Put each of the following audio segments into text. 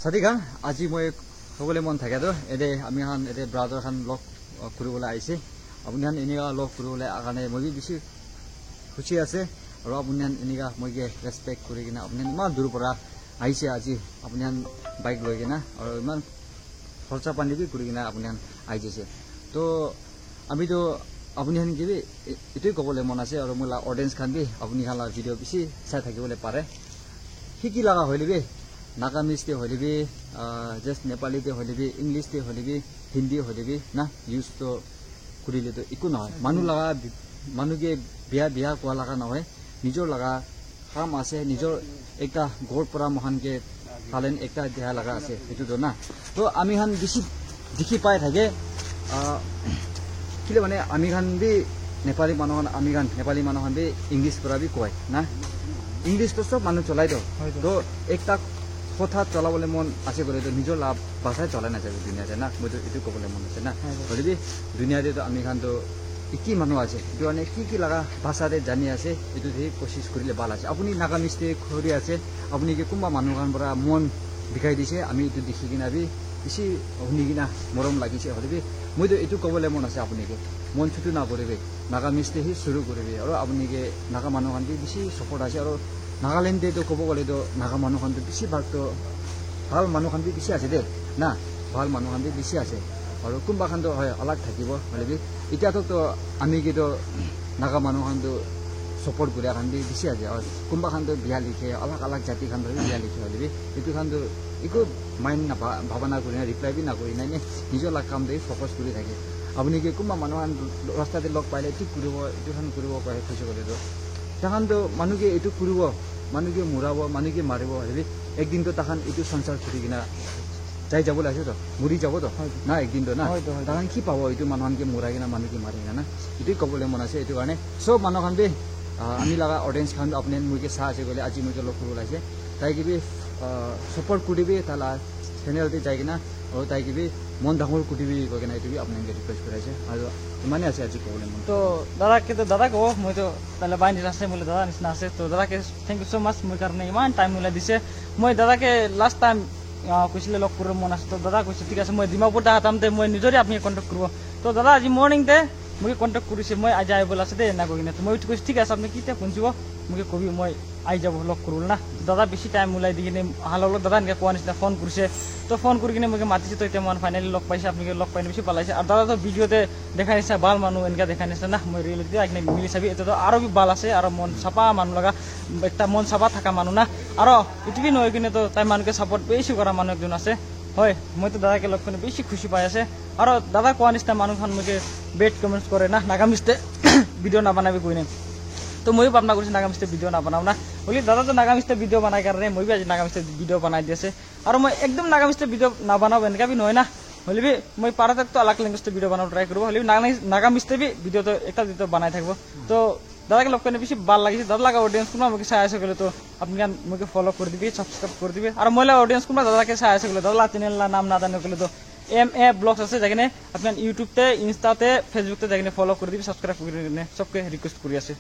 সাথী খান আজি মই ক'বলৈ মন থাকে তো এদে আমি খান এদে ব্ৰাদাৰ খান লগ কৰিবলৈ আহিছে আপুনি খান এনেকা লগ কৰিবলৈ কাৰণে মই বেছি খুশি আছে আৰু আপুনি খান এনেকা মই ৰেসপেক্ট কৰি কিনা আপুনি ইমান দূৰ পৰা আহিছে আজি আপুনি খান বাইক লৈ কিনা আৰু ইমান খৰচা পানী বি কৰি কিনা আপুনি খান আহিছে তো আমিতো আপুনি খান কি এটোই ক'বলৈ মন আছে আৰু মোৰ অডিয়েন্স খান বি আপুনি খান ভিডিঅ' বেছি চাই থাকিবলৈ পাৰে শিকি লগা হইলে বি নাগামিজতে হইলে বি জাস্ট নেপালীতে হইলে বি ইংলিশতে হইলে বি হিন্দী হইলে বি না ইউজ তো কৰিলে তো একো নহয় মানুহ লগা মানুহে বিয়া কোৱা লগা নহয় নিজৰ লগা কাম আছে নিজৰ একটা গড় পৰা মহানকে টালেন্ট একটা দেহা লগা আছে এটো না তো আমি খান বেছি দেখি পাই থাকে কিলে মানে আমি খান বি নেপালী মানুহ আমি খান নেপালী মানুহ বি ইংলিশ পৰা বি কয় না ইংলিশ তো সব মানুহ চলাই তো একটা কথা চলাবলৈ মন আছে করে তো নিজৰ লাভ ভাষায় চলাই না যাবে দুনিয়াতে না মই তো এটো ক'বলৈ মন আছে না হলিবি দুনিয়াতে তো আমি খান তো কি মানুহ আছে এটো মানে কি লাগা ভাষাতে জানি আছে এটো দি কোশিশ কৰিলে ভাল আছে আপুনি নাগামিজতে খৰি আছে আপুনি কি কোনবা মানুহ খান পৰা মন দেখাই দিছে আমি এটো দেখি কিনা বি বেছি শুনি কিনা মৰম লাগিছে হলিবি মই তো এটো ক'বলৈ মন আছে আপুনি কি মন ছুটু না কৰিবে নাগামিজতে হি শুৰু কৰিবে আৰু আপুনি কি নাগা মানুহ খান বেছি সাপোৰ্ট আছে আৰু নাগালেণ্ডে তো ক'ব গ'লে তো নাগা মানুহ খান বেছি ভাগ তো ভাল মানুহ খান বেছি আছে দে না ভাল মানুহ খান বেছি আছে আৰু কোনবা খান তো হয় আলাগ থাকিব হলিবি এতিয়া তো আমি কি তো নাগা মানুহ খান তো সাপোর্ট কৰি খান বেছি আছে আৰু কোনবা খান তো বিয়া লিখে আলাগ জাতি খান বিয়া লিখে হলিবি এটো খান তো একো মাইন্ড না ভাবনা কৰি না ৰিপ্লাই বি না কৰি নাই নিজৰ লাগ কাম দেই ফোকাস কৰি থাকে আপুনি কি কোনবা মানুহ খান ৰাস্তাতে লগ পাইলে ঠিক কৰিব এটো খান কৰিব পাৰে খুশি কৰে তো তাহান তো মানুহে এটো কৰিব মানুহে মুৰাব মানুহে মাৰিব হলিবি একদিন তো তাহান এটো সংসাৰ কৰি কিনা যাই যাব লাগে তো মুৰি যাব তো না একদিন তো না তাহান কি পাব এটো মানুহকে মুৰাই কিনা মানুহে মাৰি কিনা না এটো ক'বলৈ মন আছে এটো কাৰণে সব মানুহ খান বি আমি লগা অডিয়েন্স খান আপুনি মুকে চাহ আছে গলে আজি মুকে লগ কৰিব লাগিছে তাই কি সাপোৰ্ট কৰিবি তালা চ্যানেলতে যাই কিনা আৰু তাই কি মন ডাঙৰ কৰিবি কৈ কিনা এটো আপোনাক ৰিকুৱেষ্ট কৰাইছে আৰু ইমানে আছে আজি ক'বলৈ মন তো দাদাকে তো দাদা কো মই তো তাহলে বাই নিছে মই দাদা নিচিনা আছে তো দাদাকে থ্যাংক ইউ সো মাচ মই কাৰণে ইমান টাইম মিলাই দিছে মই দাদাকে লাষ্ট টাইম কৈছিলে লগ কৰিব মন আছে তো দাদা কৈছে ঠিক আছে মই ডিমাপুৰতে হাতামতে মই নিজৰে আপুনি কন্টাক্ট কৰিব তো দাদা আজি মৰ্নিংতে মোক কন্টাক্ট কৰিছে মই আজি আহিবলৈ আছে দে না কৈ কিনে মই কৈছো ঠিক আছে আপুনি কিটা পঞ্চিব মোক কবি মই আহি যাব লগ কৰিব না দাদা বেছি টাইম মিলাই দি কিনে হাল লগ দাদা এনেকৈ কোৱা নিচিনা ফোন কৰিছে তো ফোন কৰি কিনে মোক মাতিছে তো এতিয়া মই ফাইনেলি লগ পাইছে আপুনি লগ পাই বেছি পালাইছে আৰু দাদা তো ভিডিঅ'তে দেখাই নিছে ভাল মানুহ এনেকৈ দেখাই নিছে না মই ৰিয়েলিটি এইখিনি মিলি চাবি এটো আৰু ভাল আছে আৰু মন চাপা মানুহ লগা একটা মন চাপা থকা মানুহ না আৰু এইটো কি নহয় কিনে তো তাই মানুহকে সাপোৰ্ট বেছি কৰা মানুহ একজন আছে হয় মই তো দাদাকে লগ কৰি বেছি খুশি পাই আছে আৰু দাদা কোৱা নিচিনা মানুহখন মোক বেড কমেন্টস কৰে না নাগামিজতে ভিডিঅ' নাবনাবি কৈ নাই তো ময়ো ভাবনা কৰিছোঁ নাগামিজতে ভিডিঅ' নাবনাও না বলি দাদা তো নাগামিজতে ভিডিঅ' বনাই কাৰণে মই আজি নাগামিজতে ভিডিঅ' বনাই দি আছে আৰু মই একদম নাগামিজতে ভিডিঅ' নাবনাও এনেকা বি নহয় না হলিবি মই পাৰাতে আলাগ লেংগুৱেজতে ভিডিঅ' বনাব ট্ৰাই কৰিব হলিবি নাগামিজতে বি ভিডিঅ'টো এটা দুটা বনাই থাকিব তো দাদাকে লগ কৰি বেছি ভাল লাগিছে দাদা লগা অডিয়েন্স কোনোবা মোক চাই আছে গ'লে তো আপুনি মোক ফলো কৰি দিবি সাবস্ক্ৰাইব কৰি দিবি আৰু মই লগা অডিয়েন্স কোনোবা দাদাকে চাই আছে গ'লে দাদা চেনেল নাম নাজানে গ'লে তো MA ব্লগস আছে যাই কিনে আপনার ইউটিউবতে ইনস্টাতে ফেসবুকতে যাই কিনে ফলো করে দিবি সাবস্ক্রাইব করে কিনে সবকে রিকোয়েস্ট কৰি আছে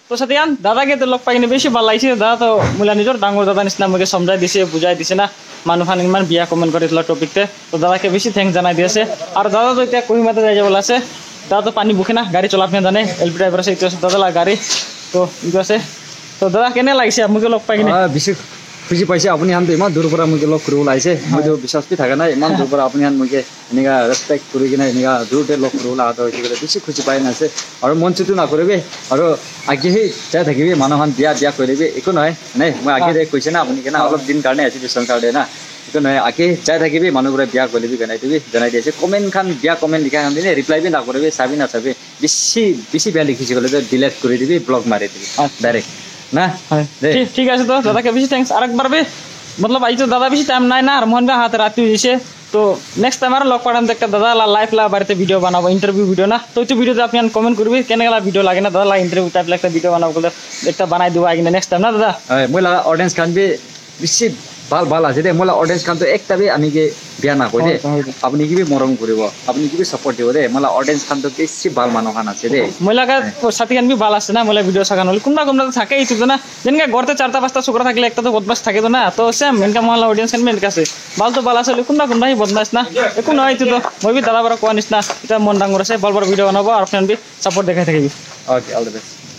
তো সাথিয়ান দাদাকে তো লগ পাই কিনে বেছি ভাল লাগিছে দাদা তো মোলা নিজৰ ডাঙৰ দাদা নিচিনা মোক সমজাই দিছে বুজাই দিছে না মানুহখান ইমান বিয়া কমেন্ট কৰি তোলা টপিকতে তো দাদাকে বেছি থ্যাংক জানাই দি আছে আৰু দাদা তো এতিয়া কহিমাতে যাই যাব আছে দাদা তো পানী বুখে না গাড়ী চলাব জানে এলপি ড্ৰাইভাৰ আছে এইটো দাদা লা গাড়ী তো ইটো আছে তো দাদা কেনে লাগিছে মোক লগ পাই কিনে বেছি খুশি পাইছে আপুনি হান ইমান দূৰ পৰা মোক লগ কৰিব লাগিছে মইতো বিশ্বাস থাকা নাই ইমান দূৰ পৰা আপুনি হান মোক এনেকা ৰেসপেক্ট কৰি কিনে এনেকা দূৰতে লগ কৰিব লগা হৈছে বেছি খুশি পাই আছে আৰু মন চুটো নকৰিবি আৰু আগেহি যাই থাকিবি মানুহখন বিয়া কৰিবি একো নহয় নাই মই আগে কৈছে না আপুনি কেনা অলপ দিন কাৰণে আজি বিশ্বন কাৰণে না একো নহয় আগে যাই থাকিবি মানুহবোৰে বিয়া কৰিবি জনাই দিবি জনাই দিছে কমেণ্ট খান বিয়া কমেণ্ট লিখা খান দিনে ৰিপ্লাই বি নকৰিবি চাবি নাচাবি বেছি বেয়া লিখিছে গ'লে তো ডিলেট কৰি দিবি ব্লক মাৰি দিবি ডাইৰেক্ট না ঠিক আছে তো দাদাকে বেশি থ্যাঙ্কস আরেকবার বে मतलब आई तो दादा बेसी टाइम নাই না আর মোহন ভাই হাতে রাতে হইছে তো নেক্সট টাইম আর লগ পাড়াম তো একটা দাদা লাইভ লা বাড়িতে ভিডিও বানাবো ইন্টারভিউ ভিডিও না তো এই ভিডিওতে আপনি কমেন্ট করবি কেন গলা ভিডিও লাগে না দাদা লা ইন্টারভিউ টাইপ একটা ভিডিও বানাবো বলে একটা বানাই দেবো আগে নেক্সট টাইম না দাদা মই লাগা অডিয়েন্স খান বি বেশি ভাল ভাল আছে দে মোলা অডিয়েন্স খানতো একটাবে আমি কি বিয়া না কই দে আপনি কি মৰম কৰিব আপনি কি সাপোর্ট দিব দে মোলা অডিয়েন্স খানতো বেছি ভাল মানুহ খান আছে দে মই লাগা সাথী খান বি ভাল আছে না মোলা ভিডিও সাগান হল কোনবা কোনবা থাকে এইটো না যেনকে ঘরতে 4টা 5টা ছোকরা থাকলে একটা তো বদমাস থাকে তো না তো সেম এনকা মোলা অডিয়েন্স খান মেন কাছে ভাল তো ভাল আছে কোনবা কোনবা হি বদমাস না একো নহয় এইটো তো মই বি দাদা বড় কোৱা নিচিনা এটা মন ডাঙৰ আছে ভাল ভাল ভিডিও বনাব আৰু ফ্ৰেন্ড বি সাপোৰ্ট দেখাই থাকিবি ওকে অল দ্য বেস্ট